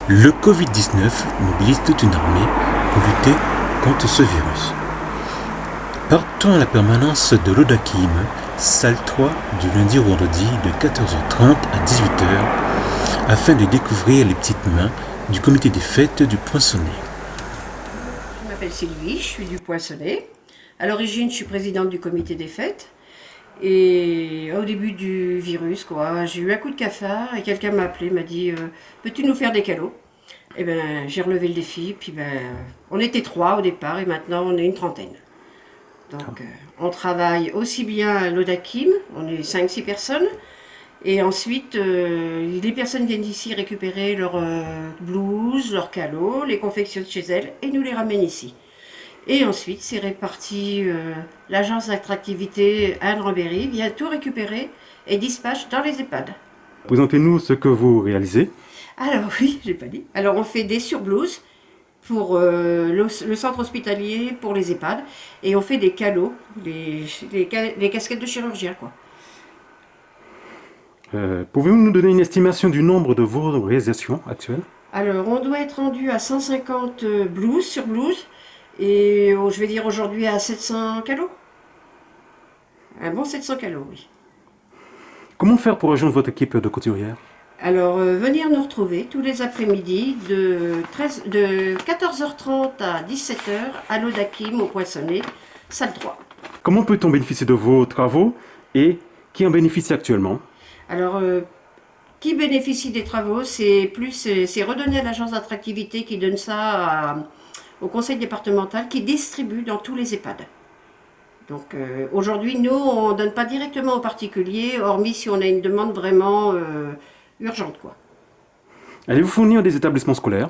Le Covid-19 mobilise toute une armée pour lutter contre ce virus. Partons à la permanence de l'Odakim, salle 3, du lundi au vendredi de 14h30 à 18h, afin de découvrir les petites mains du comité des fêtes du Poinçonnet. Je m'appelle Sylvie, je suis du Poinçonnet. À l'origine, je suis présidente du comité des fêtes. Et au début du virus, j'ai eu un coup de cafard et quelqu'un m'a appelé, m'a dit peux-tu nous faire des cadeaux? Et ben j'ai relevé le défi, puis on était 3 au départ et maintenant on est une trentaine. Donc on travaille aussi bien à l'Odakim, on est 5-6 personnes, et ensuite les personnes viennent ici récupérer leurs blouses, leurs calots, les confectionnent chez elles et nous les ramènent ici. Et ensuite, c'est réparti. L'agence d'attractivité Anne-Rambéry vient tout récupérer et dispatche dans les EHPAD. Présentez-nous ce que vous réalisez. Alors oui, j'ai pas dit. Alors on fait des surblouses pour le centre hospitalier, pour les EHPAD, et on fait des calots, les casquettes de chirurgien, quoi. Pouvez-vous nous donner une estimation du nombre de vos réalisations actuelles? Alors on doit être rendu à 150 blouses sur blouses, et je vais dire aujourd'hui à 700 calots. Un bon 700 calots, oui. Comment faire pour rejoindre votre équipe de couturières? Alors, venir nous retrouver tous les après-midi de 14h30 à 17h à l'Odakim au Poinçonnet, salle 3. Comment peut-on bénéficier de vos travaux et qui en bénéficie actuellement? Alors, qui bénéficie des travaux, c'est redonné à l'agence d'attractivité qui donne ça au conseil départemental qui distribue dans tous les EHPAD. Donc aujourd'hui, nous, on ne donne pas directement aux particuliers, hormis si on a une demande vraiment urgente, quoi. Allez-vous fournir des établissements scolaires?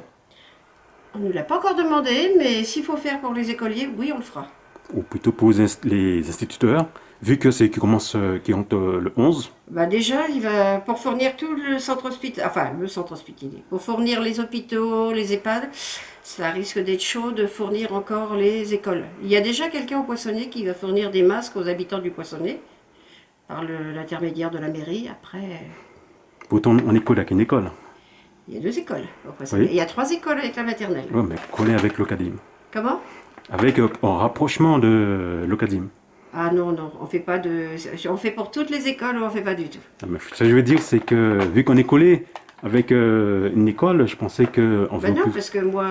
On ne nous l'a pas encore demandé, mais s'il faut faire pour les écoliers, oui, on le fera. Ou plutôt pour les instituteurs, vu que c'est qui ont le 11? Déjà, pour fournir tout le centre hospitalier, pour fournir les hôpitaux, les EHPAD, ça risque d'être chaud de fournir encore les écoles. Il y a déjà quelqu'un au Poinçonnet qui va fournir des masques aux habitants du Poinçonnet, par l'intermédiaire de la mairie. Après, Pourtant, en école, avec une école. il y a 2 écoles au Poinçonnet. Oui. Il y a 3 écoles avec la maternelle. Oui, mais collé avec l'Ocadim. Comment? Avec en rapprochement de l'Ocadim. Ah non, on fait pas on fait pour toutes les écoles ou on fait pas du tout. Ah, mais ce que je veux dire, c'est que vu qu'on est collé avec une école, je pensais qu'on faisait Non, plus. parce que moi,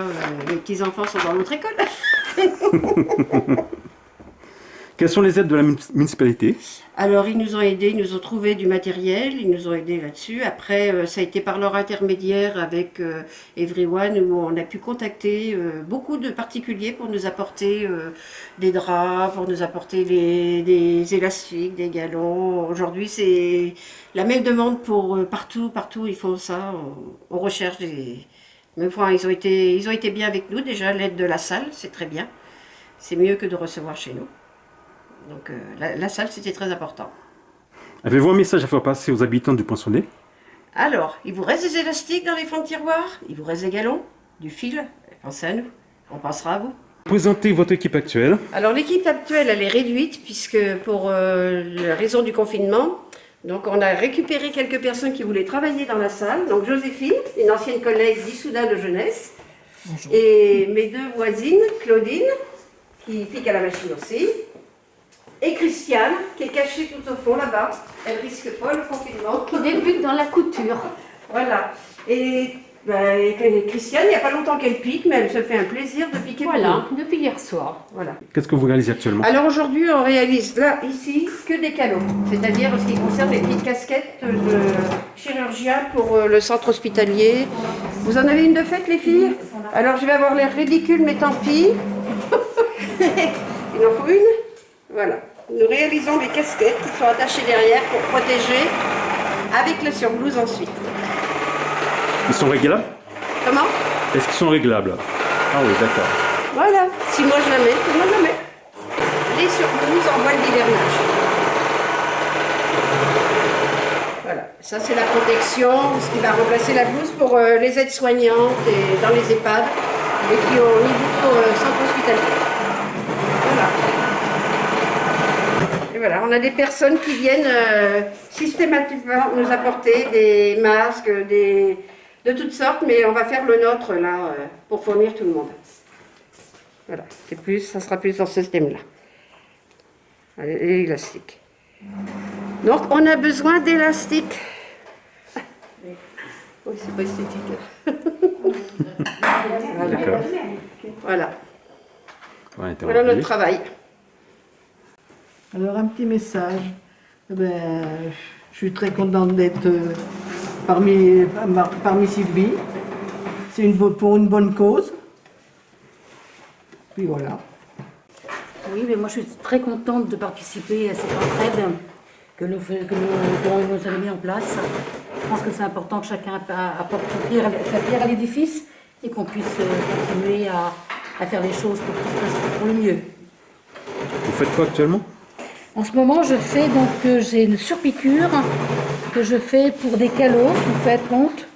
mes petits-enfants sont dans l'autre école. Quelles sont les aides de la municipalité? Alors, ils nous ont aidés, ils nous ont trouvé du matériel, ils nous ont aidés là-dessus. Après, ça a été par leur intermédiaire avec Everyone où on a pu contacter beaucoup de particuliers pour nous apporter des draps, pour nous apporter des élastiques, des galons. Aujourd'hui, c'est la même demande pour partout, ils font ça. On recherche des... Mais enfin, ils ont été bien avec nous déjà, l'aide de la salle, c'est très bien. C'est mieux que de recevoir chez nous. Donc la salle, c'était très important. Avez-vous un message à faire passer aux habitants du Poinçonnet? Alors, il vous reste des élastiques dans les fonds de tiroir, il vous reste des galons, du fil, pensez à nous, on pensera à vous. Présentez votre équipe actuelle. Alors l'équipe actuelle, elle est réduite, puisque pour la raison du confinement, donc on a récupéré quelques personnes qui voulaient travailler dans la salle. Donc Joséphine, une ancienne collègue d'Issoudun de jeunesse. Bonjour. Et mes 2 voisines, Claudine, qui pique à la machine aussi, et Christiane, qui est cachée tout au fond là-bas. Elle risque pas le confinement. Qui débute dans la couture. Voilà. Et Christiane, il n'y a pas longtemps qu'elle pique, mais elle se fait un plaisir de piquer. Voilà, depuis hier soir. Voilà. Qu'est-ce que vous réalisez actuellement? Alors aujourd'hui, on réalise là, ici, que des calots. C'est-à-dire ce qui concerne les petites casquettes de chirurgien pour le centre hospitalier. Vous en avez une de faite, les filles? Alors je vais avoir l'air ridicule, mais tant pis. Il en faut une? Voilà. Nous réalisons des casquettes qui sont attachées derrière pour protéger avec la surblouse ensuite. Ils sont réglables? Comment? Est-ce qu'ils sont réglables? Ah oui, d'accord. Voilà. Si moi je la mets, tout le monde la met. Les surblouses en voile d'hivernage. Voilà. Ça c'est la protection, ce qui va remplacer la blouse pour les aides-soignantes et dans les EHPAD et qui ont au niveau centre hospitalier. Voilà. Et voilà, on a des personnes qui viennent systématiquement nous apporter des masques, de toutes sortes, mais on va faire le nôtre là pour fournir tout le monde. Voilà, ça sera plus dans ce thème-là. Et élastique. Donc on a besoin d'élastique. Oh, c'est pas esthétique. D'accord. Voilà. Ouais, t'as Voilà notre entendu. travail. Alors, un petit message. Je suis très contente d'être parmi Sylvie. C'est pour une bonne cause. Puis voilà. Oui, mais moi je suis très contente de participer à cette entraide que nous avons mis en place. Je pense que c'est important que chacun apporte sa pierre à l'édifice et qu'on puisse continuer à faire les choses pour que tout se passe pour le mieux. Vous faites quoi actuellement? En ce moment, je fais j'ai une surpiqûre que je fais pour des calots, vous faites compte.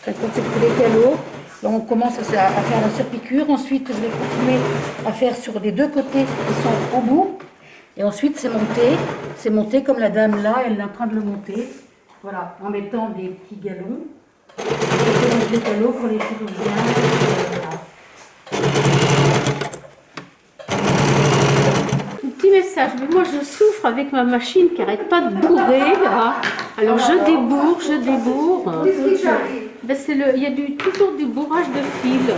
C'est pour des calots. Donc, on commence à faire la surpiqûre. Ensuite, je vais continuer à faire sur les deux côtés qui sont au bout. Et ensuite, c'est monté. C'est monté comme la dame là, elle est en train de le monter. Voilà, en mettant des petits galons. Je fais monter les calots pour les chirurgiens. Voilà. Petit message, mais moi je souffre avec ma machine qui arrête pas de bourrer là. Alors je débourre. Ben, il y a toujours du bourrage de fil.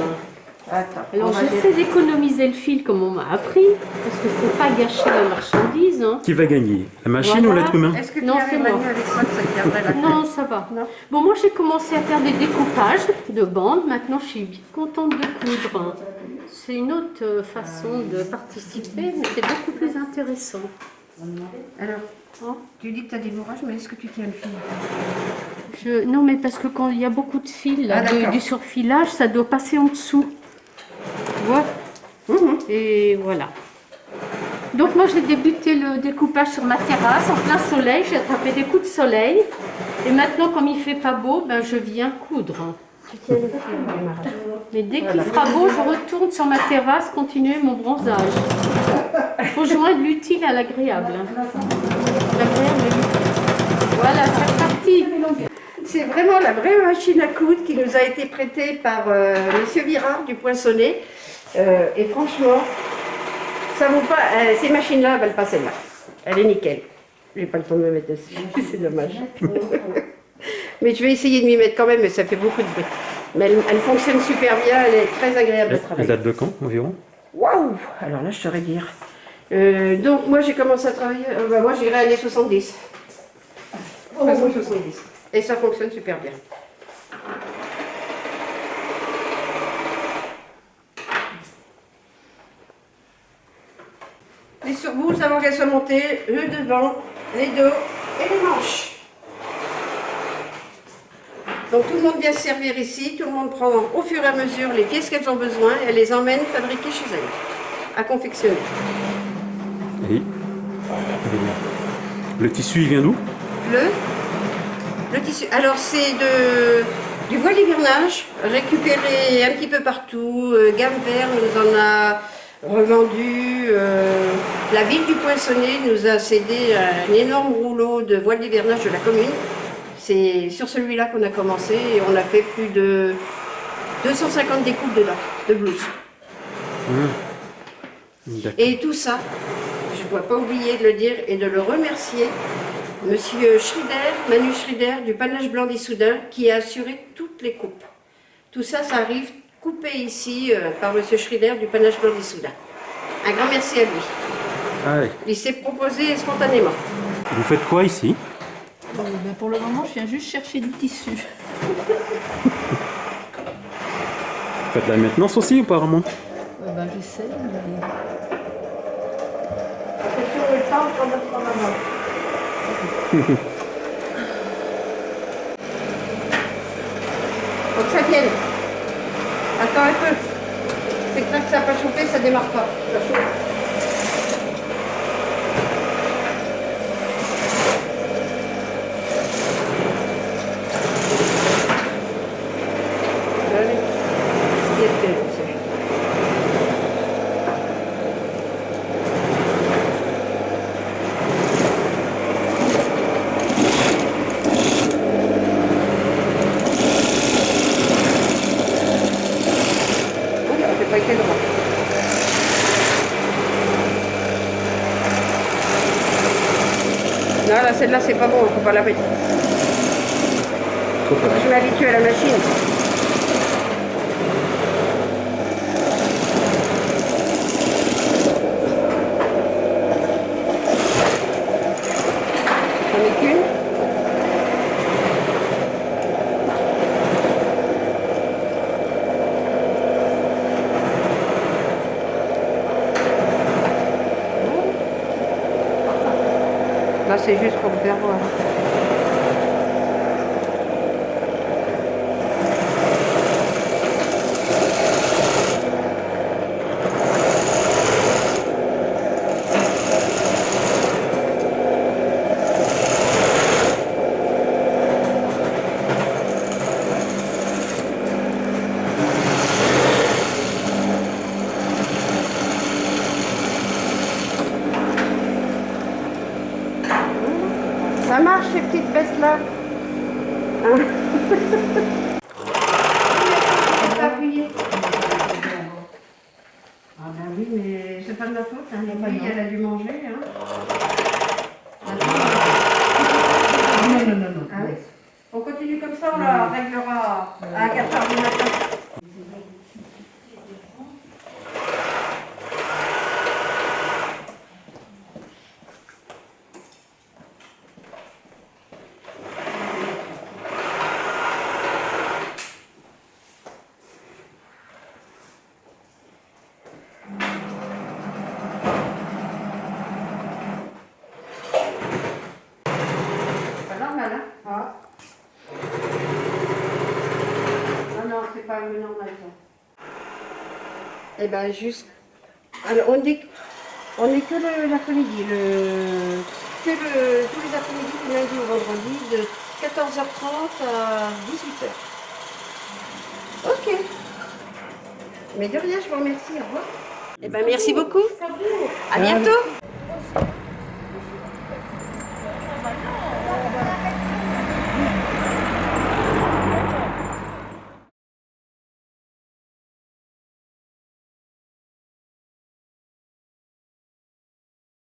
Attends, Alors j'essaie d'économiser le fil comme on m'a appris, parce que c'est pas gâcher la marchandise. Hein. Qui va gagner? La machine Voilà. ou l'être humain? est-ce que tu Non, arrives c'est à moi. venir avec ça te garderait la Non, ça va. Non. Bon, moi j'ai commencé à faire des découpages de bandes. Maintenant, je suis bien contente de coudre. C'est une autre façon de participer, mais c'est beaucoup plus intéressant. Alors, Hein. tu dis que tu as des bourrages, mais est-ce que tu tiens le fil? Non, mais parce que quand il y a beaucoup de fils, là, Ah, d'accord. du surfilage, ça doit passer en dessous. Tu vois. Et voilà. Donc moi j'ai débuté le découpage sur ma terrasse en plein soleil, j'ai attrapé des coups de soleil et maintenant comme il fait pas beau, ben je viens coudre. Mais dès qu'il fera beau, je retourne sur ma terrasse continuer mon bronzage. Il faut joindre l'utile à l'agréable. L'agréable et l'utile. Voilà, c'est parti. C'est vraiment la vraie machine à coudre qui nous a été prêtée par Monsieur Virard du Poinçonnet. Et franchement, ça vaut pas. Ces machines-là valent pas celle-là. Elle est nickel. J'ai pas le temps de me mettre dessus, c'est dommage. Mais je vais essayer de m'y mettre quand même, mais ça fait beaucoup de bruit. Mais elle fonctionne super bien, elle est très agréable à Elle travailler. date de quand environ? Waouh! Alors là, je saurais dire. Donc moi, j'ai commencé à travailler. Moi, j'irai années 70. 70. Et ça fonctionne super bien. Les surbousses avant qu'elles soient montées, le devant, les dos et les manches. Donc tout le monde vient se servir ici, tout le monde prend au fur et à mesure les pièces qu'elles ont besoin et les emmène fabriquer chez elles, à confectionner. Oui. Le tissu, il vient d'où? Le tissu, alors c'est du voile d'hivernage, récupéré un petit peu partout. Gamme Vert nous en a revendu. La ville du Poinçonnet nous a cédé un énorme rouleau de voile d'hivernage de la commune. C'est sur celui-là qu'on a commencé et on a fait plus de 250 découpes dedans, de blouses. D'accord. Et tout ça, je ne dois pas oublier de le dire et de le remercier, Monsieur Schrider, Manu Schrider du Panache Blanc d'Issoudun, qui a assuré toutes les coupes. Tout ça, ça arrive coupé ici par Monsieur Schrider du Panache Blanc d'Issoudun. Un grand merci à lui. Allez. Il s'est proposé spontanément. Vous faites quoi ici? Pour le moment, je viens juste chercher du tissu. Vous faites de la maintenance aussi apparemment? J'essaie. Mais... C'est sur le temps qu'on apprend maman. Faut que ça vienne. Attends un peu. C'est que là que ça n'a pas chauffé, ça démarre pas. Ça chauffe. Allez. pas été droit. Non, là, celle-là, c'est pas bon, faut pas la mettre. Je m'habitue à la machine. J'en ai qu'une. Là, c'est juste pour le faire voir. Ça marche ces petites baisses-là. Hein? Appuyer. Ah ben oui, mais c'est pas de ma faute. Hein. Lui, elle a dû manger. Hein. Non. Ah oui. On continue comme ça, on la réglera à 4h du matin. Normal, hein? Ah. Non, c'est pas normal ça. Eh ben juste. Alors on est que l'après-midi, tous les après-midi du lundi au vendredi de 14h30 à 18h. Ok. Mais de rien, je vous remercie, au revoir. Eh ben merci beaucoup. À bientôt.